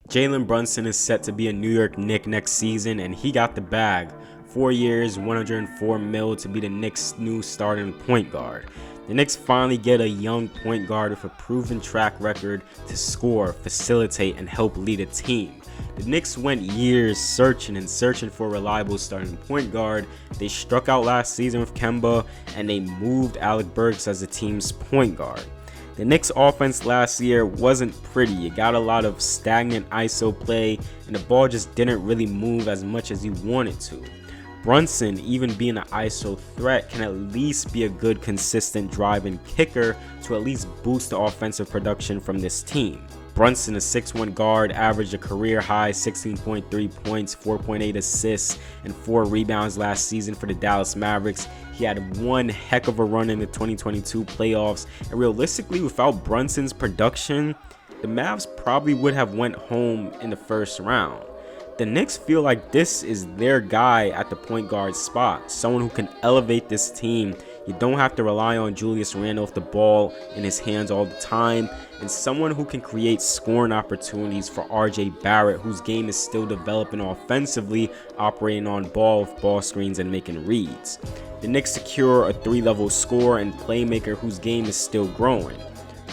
Jalen Brunson is set to be a New York Knicks next season, and he got the bag. 4 years, $104 million to be the Knicks' new starting point guard. The Knicks finally get a young point guard with a proven track record to score, facilitate, and help lead a team. The Knicks went years searching for a reliable starting point guard. They struck out last season with Kemba, and they moved Alec Burks as the team's point guard. The Knicks offense last year wasn't pretty. It got a lot of stagnant ISO play, and the ball just didn't really move as much as you wanted to. Brunson, even being an ISO threat, can at least be a good consistent driving kicker to at least boost the offensive production from this team. Brunson, a 6'1 guard, averaged a career high 16.3 points, 4.8 assists, and 4 rebounds last season for the Dallas Mavericks. He had one heck of a run in the 2022 playoffs, and realistically, without Brunson's production, the Mavs probably would have went home in the first round. The Knicks feel like this is their guy at the point guard spot, someone who can elevate this team. You don't have to rely on Julius Randle with the ball in his hands all the time, and someone who can create scoring opportunities for RJ Barrett, whose game is still developing offensively, operating on ball with ball screens and making reads. The Knicks secure a 3-level scorer and playmaker whose game is still growing.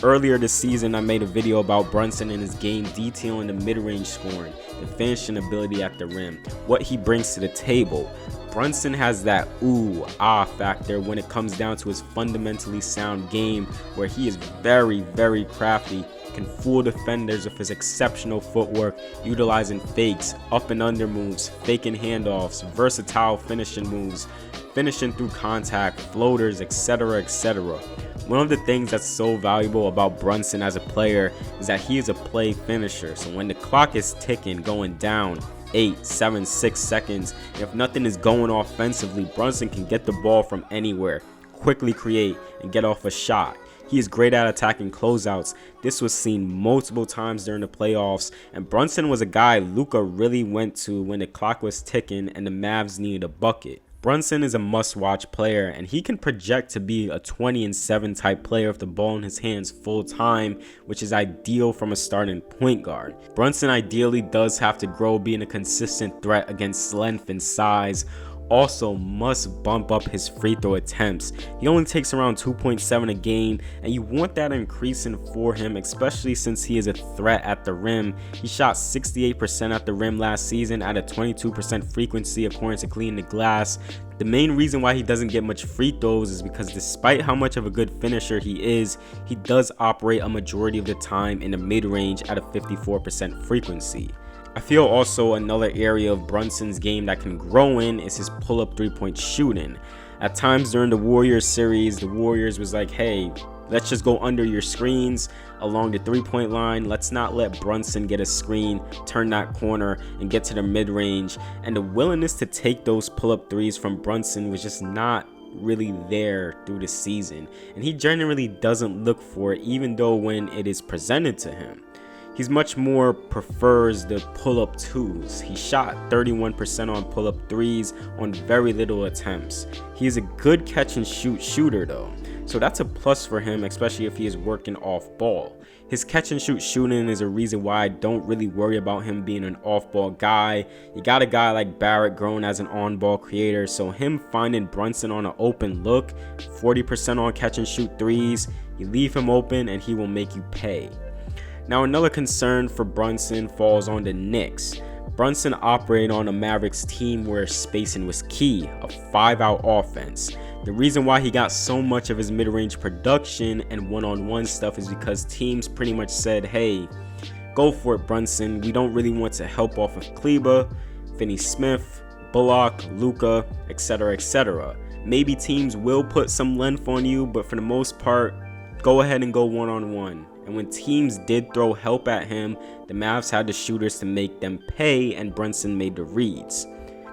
Earlier this season, I made a video about Brunson and his game, detailing the mid-range scoring, the finishing ability at the rim, what he brings to the table. Brunson has that ooh-ah factor when it comes down to his fundamentally sound game, where he is very, very crafty, can fool defenders with his exceptional footwork, utilizing fakes, up and under moves, faking handoffs, versatile finishing moves, finishing through contact, floaters, etc., etc. One of the things that's so valuable about Brunson as a player is that he is a play finisher. So when the clock is ticking, going down 8, 7, 6 seconds, if nothing is going offensively, Brunson can get the ball from anywhere, quickly create, and get off a shot. He is great at attacking closeouts. This was seen multiple times during the playoffs, and Brunson was a guy Luka really went to when the clock was ticking and the Mavs needed a bucket. Brunson is a must-watch player, and he can project to be a 20-7 type player with the ball in his hands full time, which is ideal from a starting point guard. Brunson ideally does have to grow, being a consistent threat against length and size. Also must bump up his free throw attempts. He only takes around 2.7 a game, and you want that increasing for him, especially since he is a threat at the rim. He shot 68% at the rim last season at a 22% frequency according to Clean the Glass. The main reason why he doesn't get much free throws is because despite how much of a good finisher he is, he does operate a majority of the time in the mid-range at a 54% frequency. I feel also another area of Brunson's game that can grow in is his pull-up three-point shooting. At times during the Warriors series, the Warriors was like, hey, let's just go under your screens along the three-point line. Let's not let Brunson get a screen, turn that corner, and get to the mid-range. And the willingness to take those pull-up threes from Brunson was just not really there through the season. And he generally doesn't look for it, even though when it is presented to him. He's much more prefers the pull-up twos. He shot 31% on pull-up threes on very little attempts. He is a good catch and shoot shooter though, so that's a plus for him, especially if he is working off ball. His catch and shoot shooting is a reason why I don't really worry about him being an off-ball guy. You got a guy like Barrett growing as an on-ball creator, so him finding Brunson on an open look, 40% on catch and shoot threes, you leave him open and he will make you pay. Now another concern for Brunson falls on the Knicks. Brunson operated on a Mavericks team where spacing was key, a 5-out offense. The reason why he got so much of his mid-range production and one-on-one stuff is because teams pretty much said, hey, go for it, Brunson. We don't really want to help off of Kleber, Finney Smith, Bullock, Luka, etc., etc. Maybe teams will put some length on you, but for the most part, go ahead and go one-on-one. And when teams did throw help at him, the Mavs had the shooters to make them pay, and Brunson made the reads.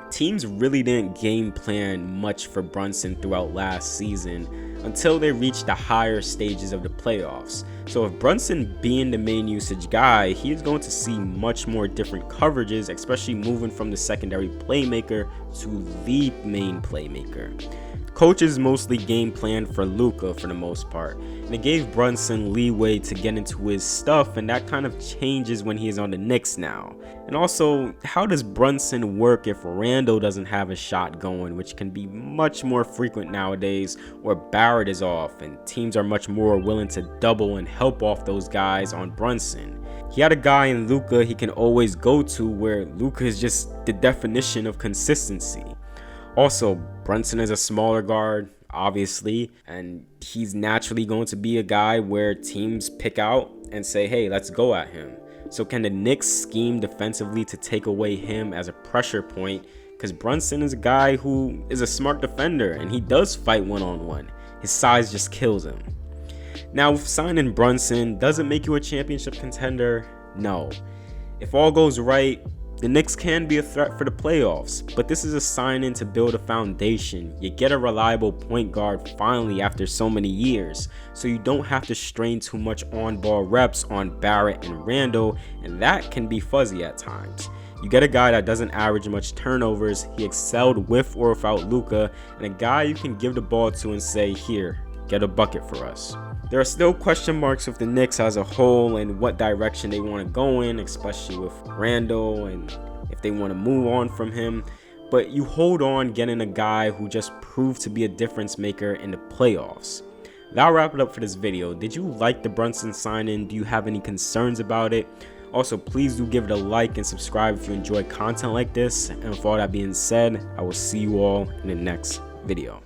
Teams really didn't game plan much for Brunson throughout last season until they reached the higher stages of the playoffs. So if Brunson being the main usage guy, he is going to see much more different coverages, especially moving from the secondary playmaker to the main playmaker. Coaches mostly game planned for Luka for the most part, and it gave Brunson leeway to get into his stuff, and that kind of changes when he is on the Knicks now. And also, how does Brunson work if Randle doesn't have a shot going, which can be much more frequent nowadays, or Barrett is off and teams are much more willing to double and help off those guys on Brunson? He had a guy in Luka he can always go to, where Luka is just the definition of consistency. Also, Brunson is a smaller guard, obviously, and he's naturally going to be a guy where teams pick out and say, hey, let's go at him. So can the Knicks scheme defensively to take away him as a pressure point? Because Brunson is a guy who is a smart defender, and he does fight one-on-one. His size just kills him. Now, with signing Brunson, does it make you a championship contender? No. If all goes right, the Knicks can be a threat for the playoffs, but this is a sign-in to build a foundation. You get a reliable point guard finally after so many years, so you don't have to strain too much on-ball reps on Barrett and Randle, and that can be fuzzy at times. You get a guy that doesn't average much turnovers, he excelled with or without Luka, and a guy you can give the ball to and say, here, get a bucket for us. There are still question marks with the Knicks as a whole and what direction they want to go in, especially with Randle and if they want to move on from him. But you hold on getting a guy who just proved to be a difference maker in the playoffs. That'll wrap it up for this video. Did you like the Brunson signing? Do you have any concerns about it? Also, please do give it a like and subscribe if you enjoy content like this. And with all that being said, I will see you all in the next video.